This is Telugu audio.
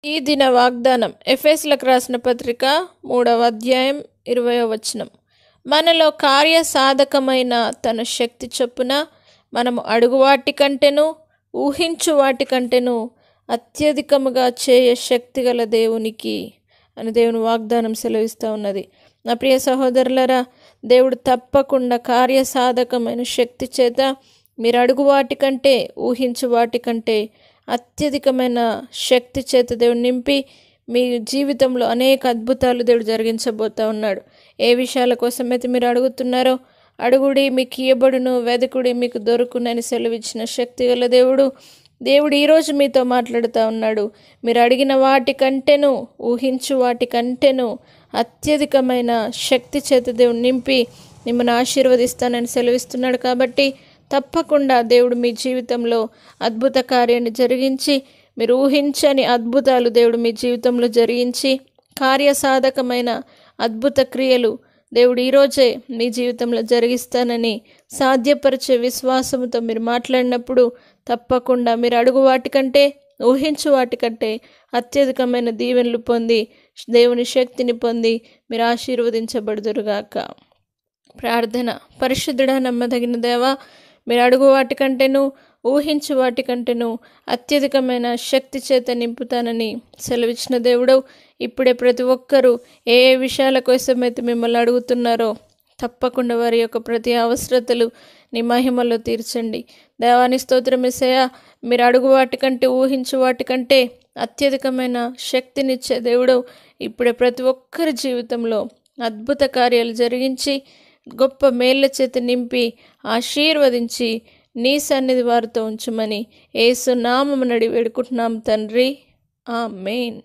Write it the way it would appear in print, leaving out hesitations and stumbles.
ఈ దిన వాగ్దానం ఎఫెసీయులకు రాసిన పత్రిక 3వ అధ్యాయం 20వ వచనం. మనలో కార్యసాధకమైన తన శక్తి చొప్పున మనము అడుగు వాటి కంటేను ఊహించు వాటి కంటేను అత్యధికముగా చేయ శక్తి గల దేవునికి అని దేవుని వాగ్దానం సెలవిస్తూ ఉన్నది. నా ప్రియ సహోదరులరా, దేవుడు తప్పకుండా కార్యసాధకమైన శక్తి చేత మీరు అడుగు వాటి కంటే ఊహించు వాటి కంటే అత్యధికమైన శక్తి చేత దేవుడు నింపి మీ జీవితంలో అనేక అద్భుతాలు దేవుడు జరిగించబోతూ ఉన్నాడు. ఏ విషయాల కోసమైతే మీరు అడుగుతున్నారో అడుగుడి మీకు ఇయ్యబడును, వెదకుడి మీకు దొరుకునని సెలవిచ్చిన శక్తి గల దేవుడు ఈరోజు మీతో మాట్లాడుతూ ఉన్నాడు. మీరు అడిగిన వాటి కంటేను ఊహించు వాటి కంటేను అత్యధికమైన శక్తి చేత దేవుడు నింపి మిమ్మల్ని ఆశీర్వదిస్తానని సెలవిస్తున్నాడు. కాబట్టి తప్పకుండా దేవుడు మీ జీవితంలో అద్భుత కార్యాన్ని జరిగించి, మీరు ఊహించని అద్భుతాలు దేవుడు మీ జీవితంలో జరిగించి, కార్యసాధకమైన అద్భుత క్రియలు దేవుడు ఈరోజే మీ జీవితంలో జరిగిస్తానని సాధ్యపరిచే విశ్వాసంతో మీరు మాట్లాడినప్పుడు తప్పకుండా మీరు అడుగు వాటికంటే ఊహించు వాటికంటే అత్యధికమైన దీవెనలు పొంది దేవుని శక్తిని పొంది మీరు ఆశీర్వదించబడుదురుగాక. ప్రార్థన. పరిశుద్ధుడా, నమ్మదగిన దేవా, మీరు అడుగు వాటికంటేను ఊహించు వాటికంటేను అత్యధికమైన శక్తి చేత నింపుతానని సెలవిచ్చిన దేవుడు, ఇప్పుడే ప్రతి ఒక్కరూ ఏ ఏ విషయాల కోసమైతే మిమ్మల్ని అడుగుతున్నారో తప్పకుండా వారి యొక్క ప్రతి అవసరతలు నీ మహిమలో తీర్చండి. దేవాని స్తోత్రం యేసయ్యా, మీరు అడుగు వాటికంటే ఊహించు వాటికంటే అత్యధికమైన శక్తినిచ్చే దేవుడు ఇప్పుడే ప్రతి ఒక్కరి జీవితంలో అద్భుత కార్యాలు జరిగించి గొప్ప మేళ్ల చేత నింపి ఆశీర్వదించి నీ సన్నిధి వారితో ఉంచుమని యేసు నామమున అడిగి వేడుకుంటున్నాం తండ్రి. ఆమేన్.